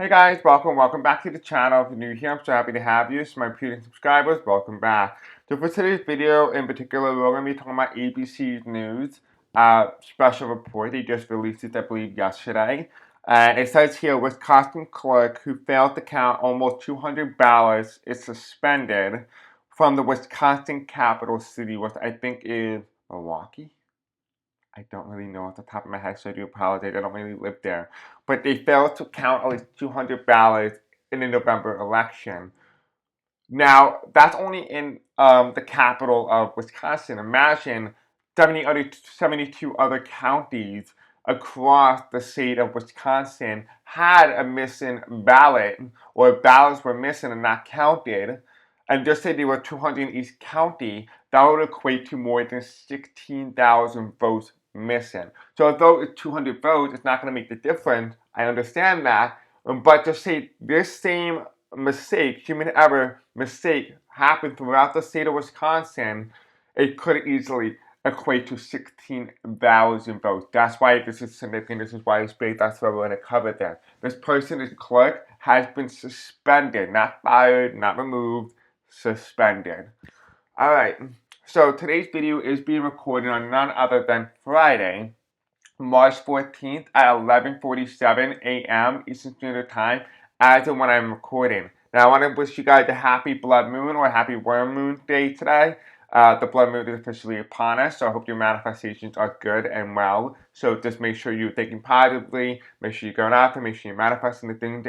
Hey guys, welcome back to the channel. If you're new here, I'm so happy to have you. So my previous subscribers, welcome back. So for today's video in particular, we're going to be talking about ABC's news special report. They just released it, I believe, yesterday. And it says here, Wisconsin clerk who failed to count almost 200 ballots is suspended from the Wisconsin capital city, which I think is Milwaukee. I don't really know off the top of my head, so I do apologize. I don't really live there. But they failed to count at least 200 ballots in the November election. Now, that's only in the capital of Wisconsin. Imagine 72 other counties across the state of Wisconsin had a missing ballot, or ballots were missing and not counted. And just say there were 200 in each county, that would equate to more than 16,000 votes missing. So although it's 200 votes, it's not going to make the difference. I understand that. But just say this same mistake, human error mistake, happened throughout the state of Wisconsin, it could easily equate to 16,000 votes. That's why this is significant. This is why it's big. That's why we're going to cover that. This person, this clerk, has been suspended, not fired, not removed, suspended. All right. So today's video is being recorded on none other than Friday, March 14th at 11:47 a.m. Eastern Standard Time, as of when I'm recording. Now, I want to wish you guys a happy blood moon or happy worm moon day today. The blood moon is officially upon us, so I hope your manifestations are good and well. So just make sure you're thinking positively, make sure you're going out there, make sure you're manifesting the things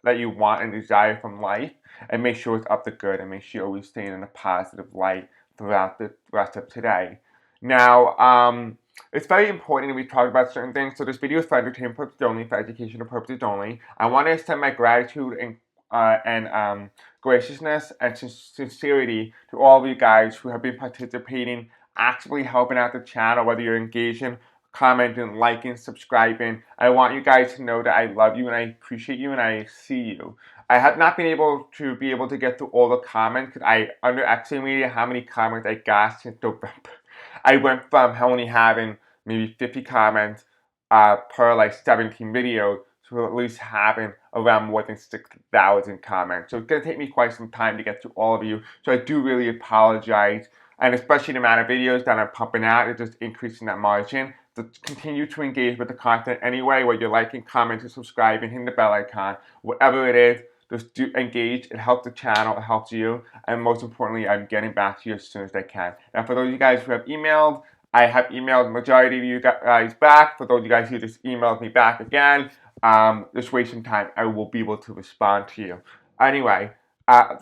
that you want and desire from life, and make sure it's up to good, and make sure you're always staying in a positive light throughout the rest of today. Now, it's very important that we talk about certain things. So this video is for entertainment purposes only, for educational purposes only. I want to extend my gratitude and graciousness and sincerity to all of you guys who have been participating, actively helping out the channel, whether you're engaging, commenting, liking, subscribing. I want you guys to know that I love you and I appreciate you and I see you. I have not been able to get through all the comments because I underestimated how many comments I got since November. I went from only having maybe 50 comments per like 17 videos to at least having around more than 6,000 comments. So it's going to take me quite some time to get to all of you. So I do really apologize. And especially the amount of videos that I'm pumping out is just increasing that margin. So continue to engage with the content anyway, whether you're liking, commenting, subscribing, hitting the bell icon, whatever it is. Just do engage. It helps the channel. It helps you. And most importantly, I'm getting back to you as soon as I can. Now, for those of you guys who have emailed, I have emailed the majority of you guys back. For those of you guys who just emailed me back again, just waste some time. I will be able to respond to you. Anyway,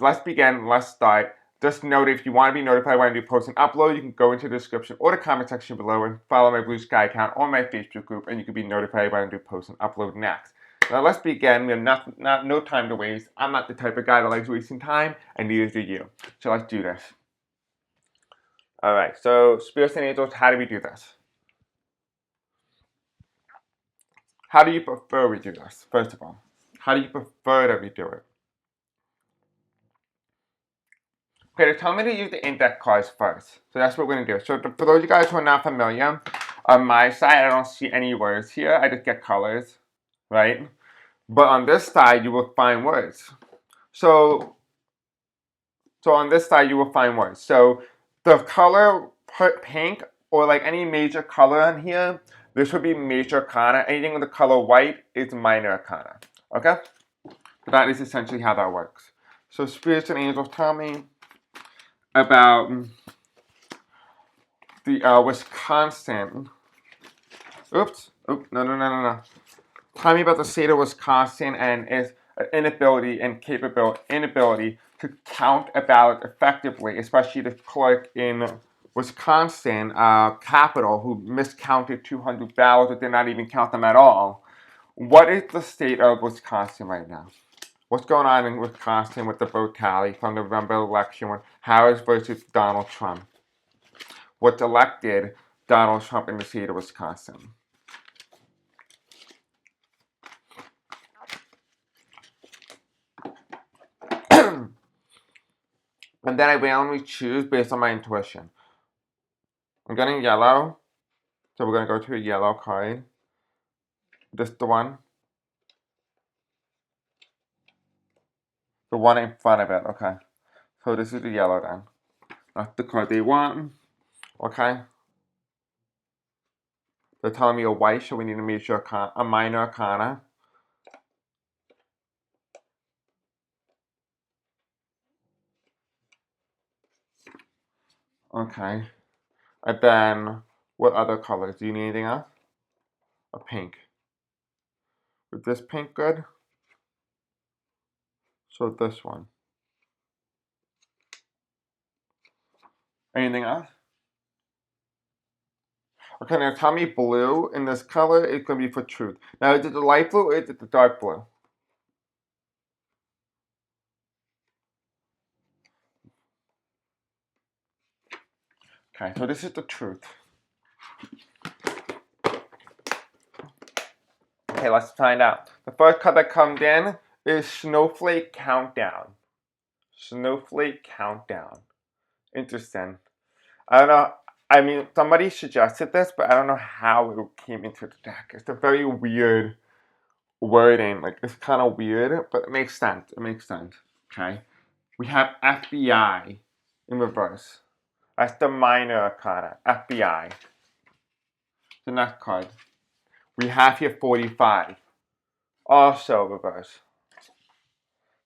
let's begin. Let's start. Just note, if you want to be notified when I do post and upload, you can go into the description or the comment section below and follow my Blue Sky account or my Facebook group, and you can be notified when I do post and upload next. Now let's begin. We have no time to waste. I'm not the type of guy that likes wasting time, and neither do you. So let's do this. All right. So spirits and angels, how do we do this? How do you prefer we do this? First of all, how do you prefer that we do it? Okay, they're telling me to use the index cards first. So that's what we're going to do. So for those of you guys who are not familiar, on my side, I don't see any words here. I just get colors, right? But on this side, you will find words. So on this side, you will find words. So the color pink or like any major color on here, this would be major arcana. Anything with the color white is minor arcana. Okay? So that is essentially how that works. So spirits and angels tell me about the Wisconsin. Oops. No. Tell me about the state of Wisconsin and its inability to count a ballot effectively, especially the clerk in Wisconsin capital who miscounted 200 ballots or did not even count them at all. What is the state of Wisconsin right now? What's going on in Wisconsin with the vote tally from the November election when Harris versus Donald Trump? What's elected Donald Trump in the state of Wisconsin? And then I randomly choose based on my intuition. I'm getting yellow, so we're going to go to a yellow card. This the one. The one in front of it, okay. So this is the yellow then. That's the card they want, okay. They're telling me a white, so we need to make sure a minor arcana. Okay. And then, what other colors? Do you need anything else? A pink. Is this pink good? So this one. Anything else? Okay, now tell me blue in this color is going to be for truth. Now, is it the light blue or is it the dark blue? Okay, so this is the truth. Okay, let's find out. The first card that comes in is Snowflake Countdown. Snowflake Countdown. Interesting. I don't know. I mean, somebody suggested this, but I don't know how it came into the deck. It's a very weird wording. Like, it's kind of weird, but it makes sense. It makes sense. Okay. We have FBI in reverse. That's the minor arcana. FBI. The next card. We have here 45. Also reverse.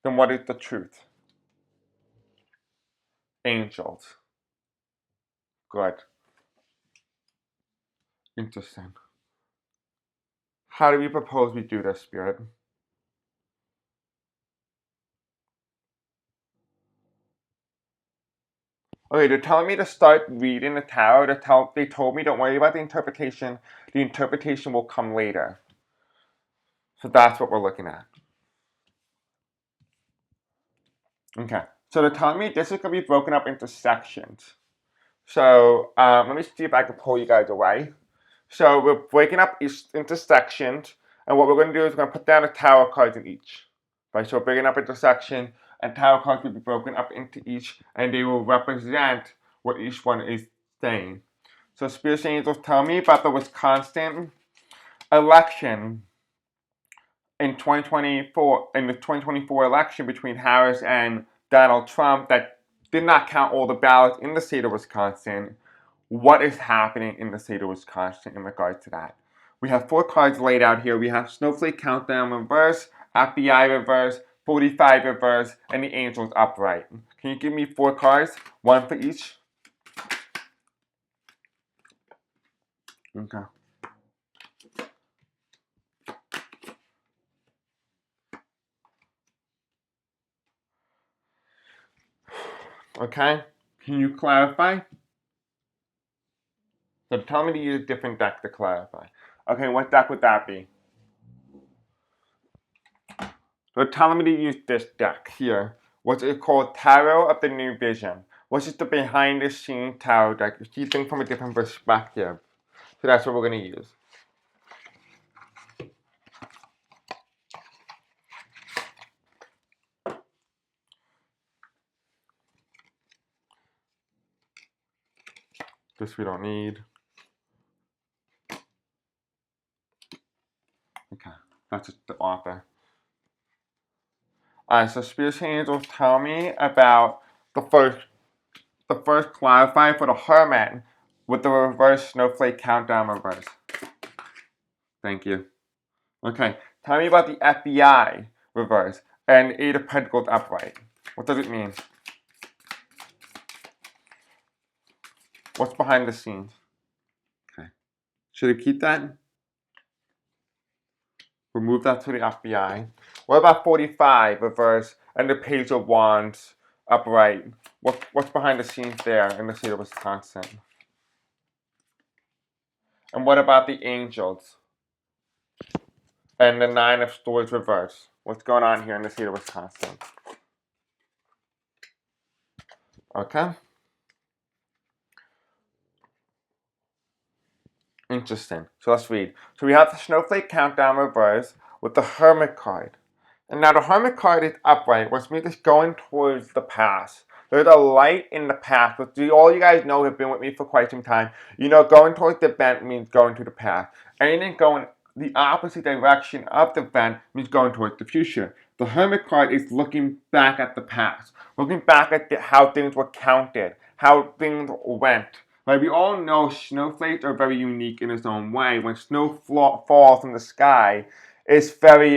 Then what is the truth? Angels. Good. Interesting. How do we propose we do this, Spirit? Okay, they're telling me to start reading the tarot. They told me don't worry about the interpretation. The interpretation will come later. So that's what we're looking at. Okay, so they're telling me this is going to be broken up into sections. So let me see if I can pull you guys away. So we're breaking up into sections, and what we're going to do is we're going to put down the tarot cards in each. Right, so we're breaking up into sections, and tarot cards will be broken up into each, and they will represent what each one is saying. So Spirit Angels tell me about the Wisconsin election in 2024, in the 2024 election between Harris and Donald Trump that did not count all the ballots in the state of Wisconsin. What is happening in the state of Wisconsin in regards to that? We have 4 cards laid out here. We have Snowflake Countdown reverse, FBI reverse, 45 reverse, and the Angels upright. Can you give me 4 cards? One for each? Okay. Okay. Can you clarify? So tell me to use a different deck to clarify. Okay, what deck would that be? So tell me to use this deck here. What's it called? Tarot of the New Vision. Which is the behind the scenes tarot deck. You see things from a different perspective. So that's what we're going to use. This we don't need. Okay, that's just the author. Alright, so Spirit Angels tell me about the first clarify for the Hermit with the reverse Snowflake Countdown reverse. Thank you. Okay, tell me about the FBI reverse and 8 of Pentacles upright. What does it mean? What's behind the scenes? Okay. Should I keep that? Remove that to the FBI. What about 45 reverse and the Page of Wands upright? What's behind the scenes there in the state of Wisconsin? And what about the Angels? And the 9 of Swords reverse. What's going on here in the state of Wisconsin? Okay. Interesting. So let's read. So we have the Snowflake Countdown reverse with the Hermit card. And now the Hermit card is upright, which means it's going towards the past. There's a light in the past, which all you guys know have been with me for quite some time. You know, going towards the event means going to the past. Anything going the opposite direction of the vent means going towards the future. The Hermit card is looking back at the past, looking back at how things were counted, how things went. Like we all know, snowflakes are very unique in its own way. When snow falls from the sky, it's very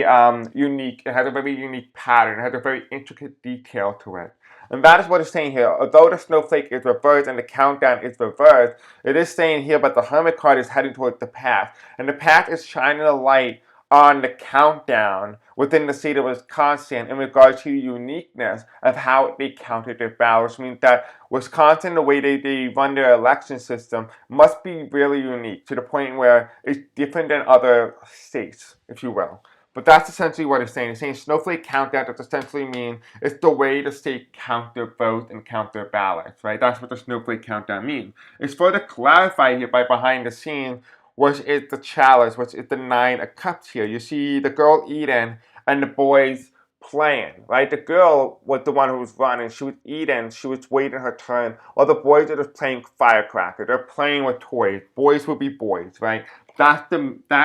unique. It has a very unique pattern. It has a very intricate detail to it. And that is what it's saying here. Although the snowflake is reversed and the countdown is reversed, it is saying here that the Hermit card is heading towards the past. And the past is shining a light on the countdown within the state of Wisconsin in regards to the uniqueness of how they counted their ballots. Means that Wisconsin, the way they run their election system, must be really unique to the point where it's different than other states, if you will. But that's essentially what it's saying. It's saying snowflake countdown does essentially mean it's the way the state count their votes and count their ballots, right? That's what the snowflake countdown means. It's further clarified here by behind the scenes, which is the chalice, which is the 9 of cups here. You see the girl eating and the boys playing, right? The girl was the one who was running. She was eating. She was waiting her turn. While the boys are just playing firecracker. They're playing with toys. Boys will be boys, right? That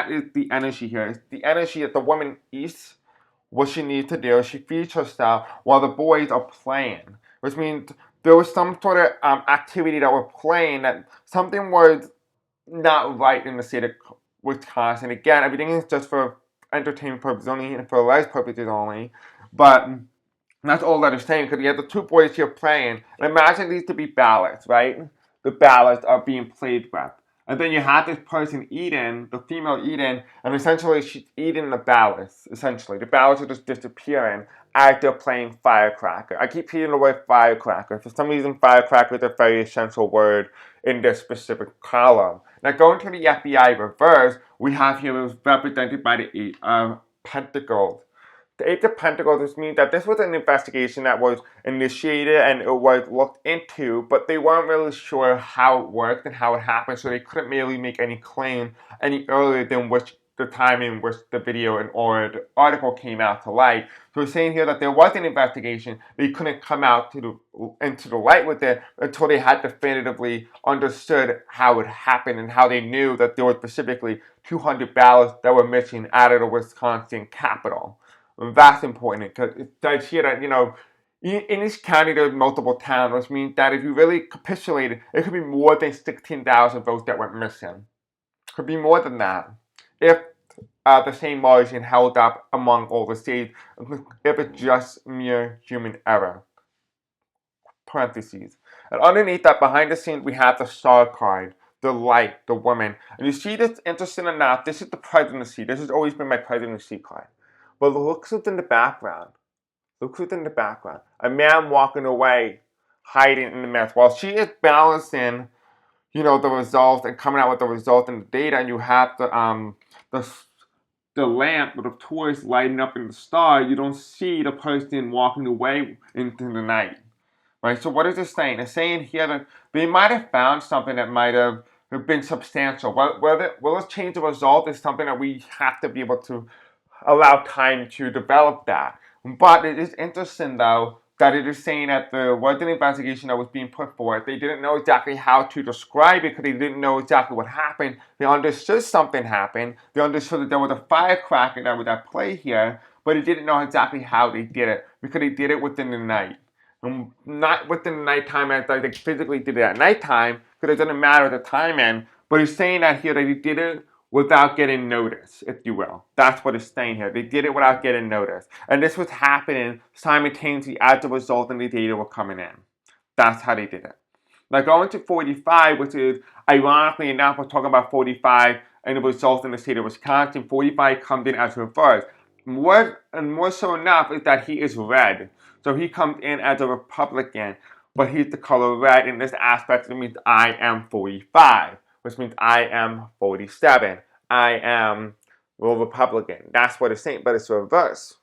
is the energy here. It's the energy that the woman eats what she needs to do. She feeds herself while the boys are playing, which means there was some sort of activity that were playing that something was not right in the state of Wisconsin. Again, everything is just for entertainment purposes only and for life purposes only. But that's all that it's saying because you have the two boys here playing. And imagine these to be ballots, right? The ballots are being played with. And then you have this person eating, the female eating, and essentially she's eating the ballots, essentially. The ballots are just disappearing as they're playing firecracker. I keep hearing the word firecracker. For some reason, firecracker is a very essential word in this specific column. Now, going to the FBI reverse, we have here it was represented by the 8 of Pentacles. The 8 of Pentacles means that this was an investigation that was initiated and it was looked into, but they weren't really sure how it worked and how it happened, so they couldn't really make any claim any earlier than the time in which the video or the article came out to light. So it's saying here that there was an investigation, they couldn't come out into the light with it until they had definitively understood how it happened and how they knew that there were specifically 200 ballots that were missing out of the Wisconsin Capitol. That's important because it does here that, in each county there's multiple towns, which means that if you really capitulated, it could be more than 16,000 votes that went missing. It could be more than that. If the same margin held up among all the states, if it's just mere human error. Parentheses. And underneath that, behind the scenes, we have the star card, the light, the woman. And you see this, interesting enough, this is the presidency. This has always been my presidency card. But look who's in the background. Look who's in the background. A man walking away, hiding in the mess. While she is balancing, the results and coming out with the results and the data, and you have the lamp with the torch lighting up in the star, you don't see the person walking away into the night. Right? So what is it saying? It's saying here that they might have found something that might have been substantial. Will it change the result is something that we have to be able to allow time to develop that. But it is interesting, though, that it is saying that there was an investigation that was being put forth. They didn't know exactly how to describe it because they didn't know exactly what happened. They understood something happened. They understood that there was a firecracker that was at play here, but they didn't know exactly how they did it because they did it within the night. Not within the nighttime as like they physically did it at nighttime because it doesn't matter the timing, but it's saying that here that they did it without getting notice, if you will. That's what it's saying here. They did it without getting notice. And this was happening simultaneously as the result and the data were coming in. That's how they did it. Now going to 45, which is, ironically enough, we're talking about 45 and the results in the state of Wisconsin. 45 comes in as reverse. More so enough is that he is red. So he comes in as a Republican, but he's the color red. In this aspect, it means I am 45. Which means I am 47. I am a Republican. That's what it's saying, but it's reverse.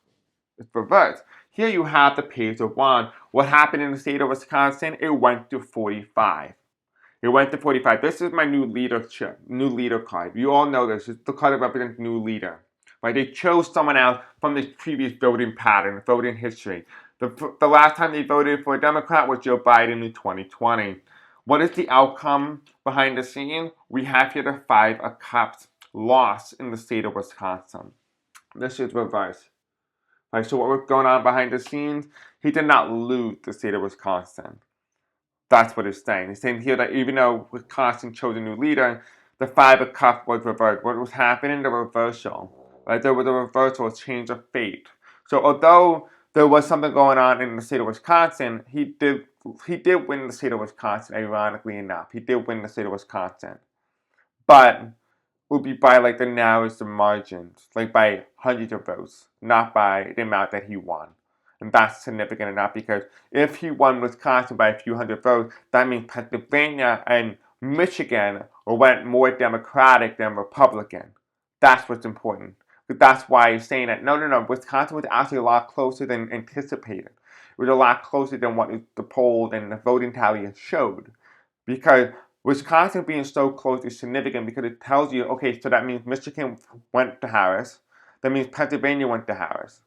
It's reverse. Here you have the page of one. What happened in the state of Wisconsin? It went to 45. It went to 45. This is my new leader card. You all know this. It's the card that represents new leader. Right? They chose someone else from the previous voting pattern, voting history. The last time they voted for a Democrat was Joe Biden in 2020. What is the outcome behind the scene? We have here the 5 of Cups. lost in the state of Wisconsin. This is reverse. Right, so what was going on behind the scenes? He did not lose the state of Wisconsin. That's what it's saying. It's saying here that even though Wisconsin chose a new leader, the 5 of Cups was reversed. What was happening? The reversal. Right? There was a reversal, a change of fate. So although there was something going on in the state of Wisconsin, he did win the state of Wisconsin, ironically enough. He did win the state of Wisconsin. But would be by like the narrowest of margins, like by hundreds of votes, not by the amount that he won. And that's significant enough because if he won Wisconsin by a few hundred votes, that means Pennsylvania and Michigan went more Democratic than Republican. That's what's important. But that's why he's saying that no, Wisconsin was actually a lot closer than anticipated. It was a lot closer than what the poll and the voting tally showed. Because Wisconsin being so close is significant because it tells you, okay, so that means Michigan went to Harris. That means Pennsylvania went to Harris.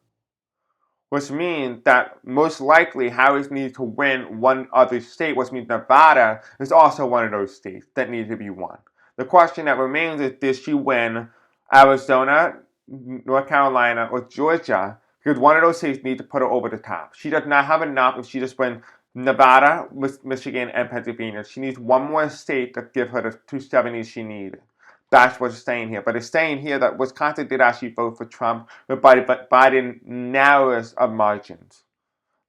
Which means that most likely Harris needs to win one other state, which means Nevada is also one of those states that needs to be won. The question that remains is, did she win Arizona, North Carolina, or Georgia? Because one of those states needs to put her over the top. She does not have enough if she just wins Nevada, Michigan, and Pennsylvania. She needs one more state to give her the 270 she needed. That's what's saying here. But it's saying here that Wisconsin did actually vote for Trump, but by the narrowest of margins.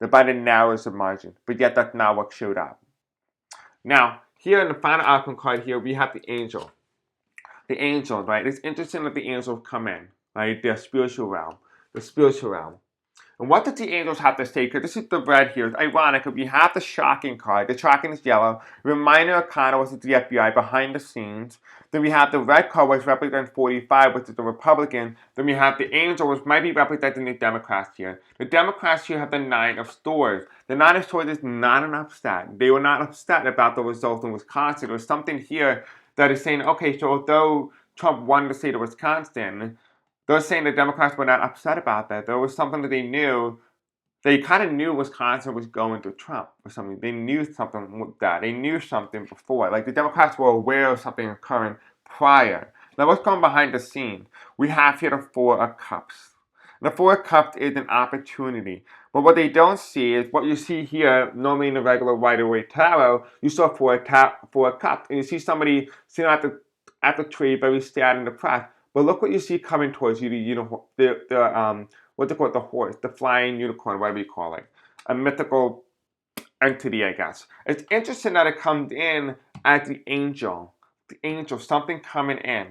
By the narrowest of margins. But yet that's not what showed up. Now, here in the final outcome card here, we have the angel. The angels, right? It's interesting that the angels come in, right? Their spiritual realm. The spiritual realm. And what did the angels have to say? Because this is the red here. It's ironic. We have the shocking card. The shocking is yellow. Reminder of Connor, which is the FBI behind the scenes. Then we have the red card, which represents 45, which is the Republican. Then we have the angel, which might be representing the Democrats here. The Democrats here have the 9 of Swords. The 9 of Swords is not an upset. They were not upset about the result in Wisconsin. There's something here that is saying, okay, so although Trump won the state of Wisconsin, they're saying the Democrats were not upset about that. There was something that they knew. They kind of knew Wisconsin was going to Trump or something. They knew something with that. They knew something before. Like the Democrats were aware of something occurring prior. Now what's going behind the scenes? We have here the 4 of Cups. The 4 of Cups is an opportunity. But what they don't see is what you see here, normally in the regular Rider-Waite tarot, you saw 4 of Cups. And you see somebody sitting at the tree, very sad and depressed. But look what you see coming towards you, what they call it, the horse, the flying unicorn, whatever you call it. A mythical entity, I guess. It's interesting that it comes in as the angel. The angel, something coming in,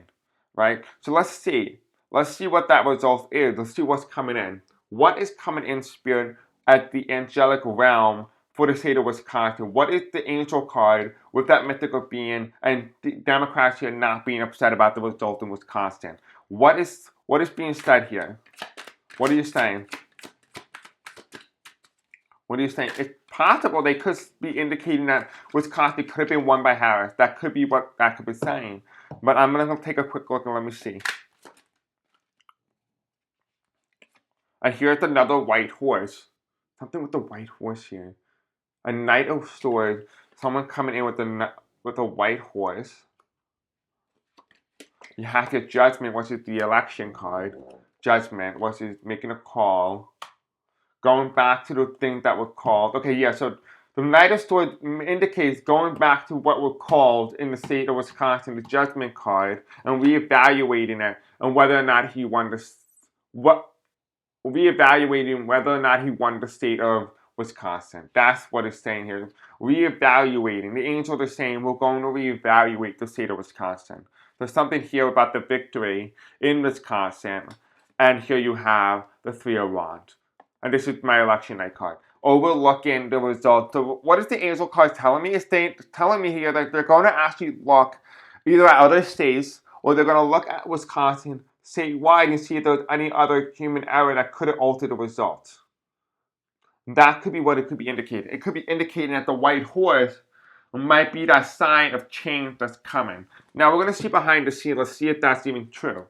right? So let's see. Let's see what that result is. Let's see what's coming in. What is coming in, Spirit, at the angelic realm for the state of Wisconsin? What is the angel card with that mythical being and the Democrats here not being upset about the result in Wisconsin? What is being said here? What are you saying? What are you saying? It's possible they could be indicating that Wisconsin could have been won by Harris. That could be what that could be saying. But I'm going to take a quick look and let me see. And here's another white horse. Something with the white horse here. A Knight of Swords. Someone coming in with a white horse. You have your Judgment, which is the election card. Judgment, which is making a call. Going back to the things that were called. Okay, yeah, so the Knight of Swords indicates going back to what were called in the state of Wisconsin, the Judgment card, and reevaluating it, and whether or not he won reevaluating whether or not he won the state of Wisconsin. That's what it's saying here. Reevaluating. The angels are saying we're going to reevaluate the state of Wisconsin. There's something here about the victory in Wisconsin. And here you have the 3 of Wands. And this is my election night card. Overlooking the results. So what is the angel card telling me? It's telling me here that they're going to actually look either at other states or they're going to look at Wisconsin statewide and see if there's any other human error that could have altered the results. That could be what it could be indicating. It could be indicating that the white horse might be that sign of change that's coming. Now we're going to see behind the scenes. Let's see if that's even true.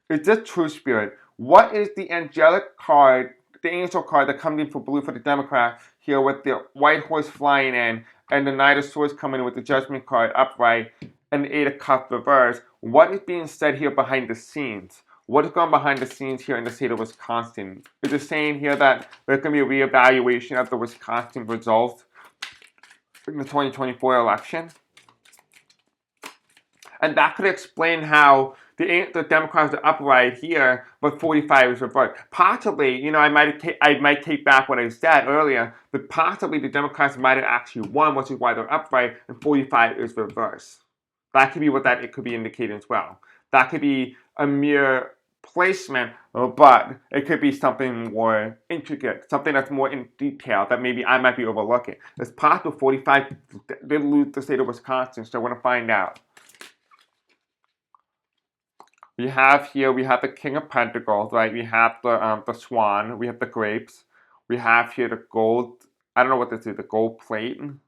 Is this true, Spirit? What is the angelic card, the angel card that comes in for blue for the Democrat here with the white horse flying in and the Knight of Swords coming in with the Judgment card upright and 8 of Cups reverse. What is being said here behind the scenes? What is going behind the scenes here in the state of Wisconsin? Is it saying here that there's going to be a reevaluation of the Wisconsin results in the 2024 election? And that could explain how the Democrats are upright here, but 45 is reversed. Possibly, I might take back what I said earlier, but possibly the Democrats might have actually won, which is why they're upright, and 45 is reversed. That could be what it could be indicating as well. That could be a mere placement, but it could be something more intricate, something that's more in detail that maybe I might be overlooking. It's possible 45 did lose the state of Wisconsin, so I want to find out. We have the King of Pentacles, right? We have the Swan. We have the grapes. We have here the gold. I don't know what this is. The gold plate. And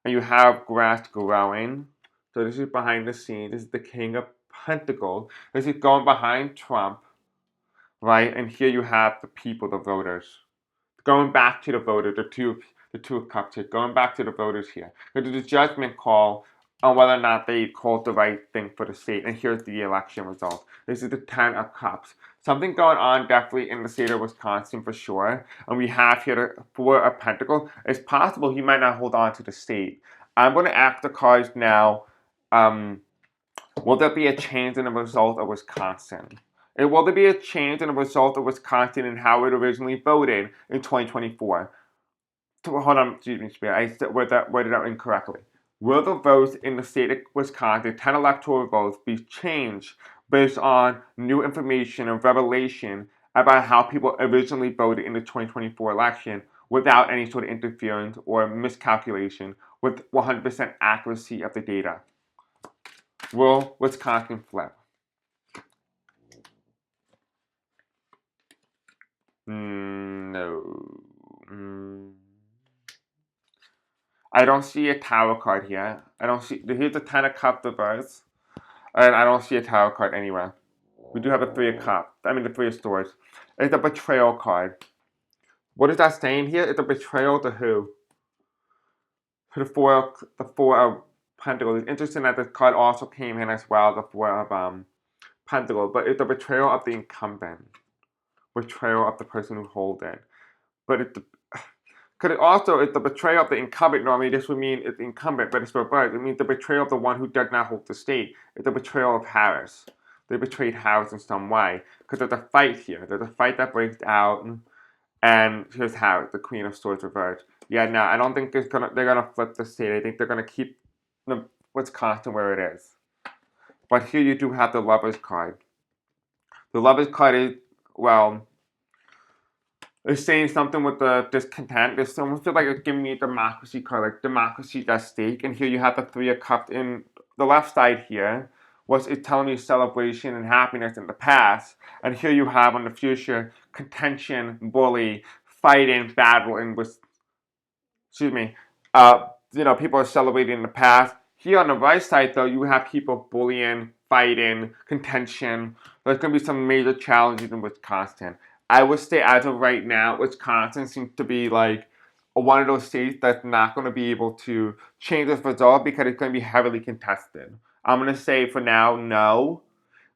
you have grass growing. So this is behind the scenes. This is the King of Pentacles. This is going behind Trump, right? And here you have the people, the voters. Going back to the voters, the two of cups here. Going back to the voters here. There's a judgment call on whether or not they called the right thing for the state. And here's the election result. This is the 10 of cups. Something going on definitely in the state of Wisconsin for sure. And we have here the 4 of pentacles. It's possible he might not hold on to the state. I'm going to ask the cards now. Will there be a change in the result of Wisconsin? And will there be a change in the result of Wisconsin and how it originally voted in 2024? Hold on, excuse me, I worded out incorrectly. Will the votes in the state of Wisconsin, 10 electoral votes, be changed based on new information and revelation about how people originally voted in the 2024 election without any sort of interference or miscalculation with 100% accuracy of the data? Will Wisconsin flip? No. I don't see a tower card here. I don't see. Here's the 10 of cups reverse, and I don't see a tower card anywhere. We do have a 3 of cups. I mean, the 3 of swords. It's a betrayal card. What is that saying here? It's a betrayal to who? To the 4 of pentacles. It's interesting that this card also came in as well, the 4 of pentacles. But it's a betrayal of the incumbent. Betrayal of the person who holds it. But it's because it's the betrayal of the incumbent. Normally, this would mean it's the incumbent, but it's reversed. It means the betrayal of the one who does not hold the state. It's the betrayal of Harris. They betrayed Harris in some way. Because there's a fight here. There's a fight that breaks out. And here's Harris, the Queen of Swords reversed. Yeah, no, I don't think they're gonna flip the state. I think they're gonna keep Wisconsin where it is. But here you do have the Lover's card. The Lover's card is, well, it's saying something with the discontent. It's almost like it's giving me a democracy card, like democracy at stake. And here you have the 3 of cups in the left side here, was it telling you celebration and happiness in the past. And here you have on the future contention, bully, fighting, battle, and with, people are celebrating in the past. Here on the right side, though, you have people bullying, fighting, contention. There's going to be some major challenges in Wisconsin. I would say as of right now, Wisconsin seems to be like one of those states that's not going to be able to change this result because it's going to be heavily contested. I'm going to say for now, no,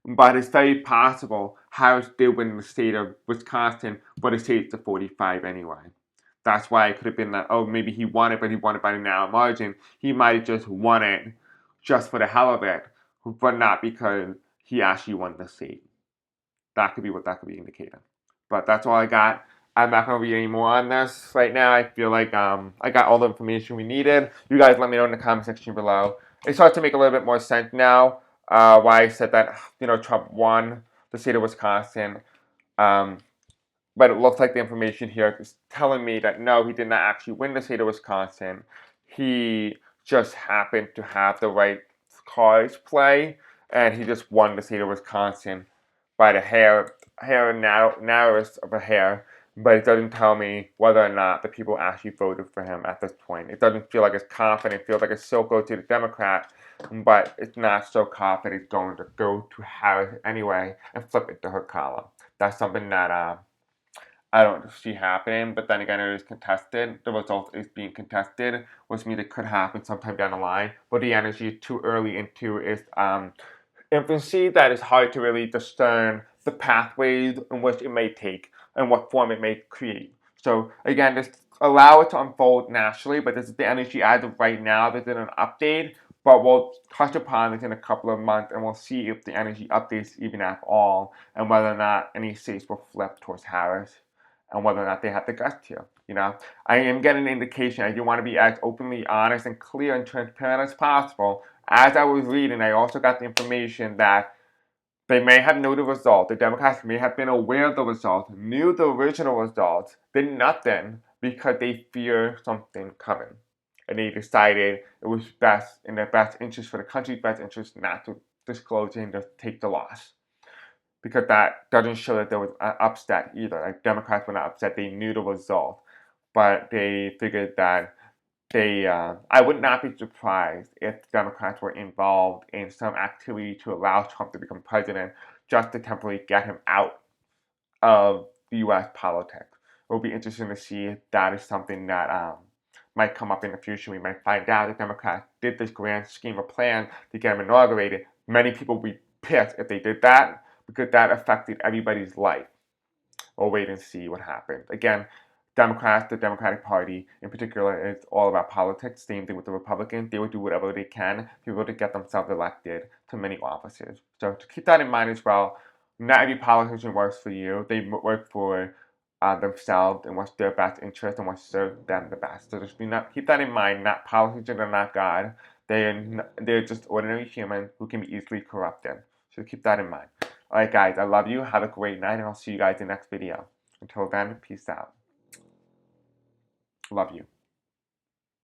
but it's very possible Harris did win the state of Wisconsin, but the state's to 45 anyway. That's why it could have been that, oh, maybe he won it, but he won it by a narrow margin. He might have just won it just for the hell of it, but not because he actually won the state. That could be what that could be indicating. But that's all I got. I'm not going to read any more on this right now. I feel like I got all the information we needed. You guys let me know in the comment section below. It starts to make a little bit more sense now why I said that, Trump won the state of Wisconsin. But it looks like the information here is telling me that no, he did not actually win the state of Wisconsin. He just happened to have the right cards play, and he just won the state of Wisconsin by the narrowest of a hair. But it doesn't tell me whether or not the people actually voted for him at this point. It doesn't feel like it's confident. It feels like it's still go to the Democrat, but it's not so confident it's going to go to Harris anyway and flip it to her column. That's something that I don't see happening, but then again, it is contested. The result is being contested, which means it could happen sometime down the line. But the energy is too early into its infancy that it's hard to really discern the pathways in which it may take and what form it may create. So again, just allow it to unfold naturally, but this is the energy as of right now. There's an update, but we'll touch upon this in a couple of months and we'll see if the energy updates even at all and whether or not any states will flip towards Harris and whether or not they have the guts to. I am getting an indication. I do want to be as openly honest and clear and transparent as possible. As I was reading, I also got the information that they may have known the result. The Democrats may have been aware of the result, knew the original result, did nothing because they fear something coming. And they decided it was best, in their best interest, for the country's best interest, not to disclose it and just take the loss. Because that doesn't show that there was an upset either. Like, Democrats were not upset, they knew the result. But they figured that I would not be surprised if Democrats were involved in some activity to allow Trump to become president just to temporarily get him out of the U.S. politics. It will be interesting to see if that is something that might come up in the future. We might find out that Democrats did this grand scheme or plan to get him inaugurated. Many people would be pissed if they did that because that affected everybody's life. We'll wait and see what happens. Again, Democrats, the Democratic Party in particular, is all about politics. Same thing with the Republicans. They will do whatever they can to be able to get themselves elected to many offices. So to keep that in mind as well, not every politician works for you. They work for themselves and what's their best interest and what serves them the best. So just keep that in mind. Not politicians are not God. They're just ordinary humans who can be easily corrupted. So keep that in mind. Alright guys, I love you. Have a great night and I'll see you guys in the next video. Until then, peace out. Love you.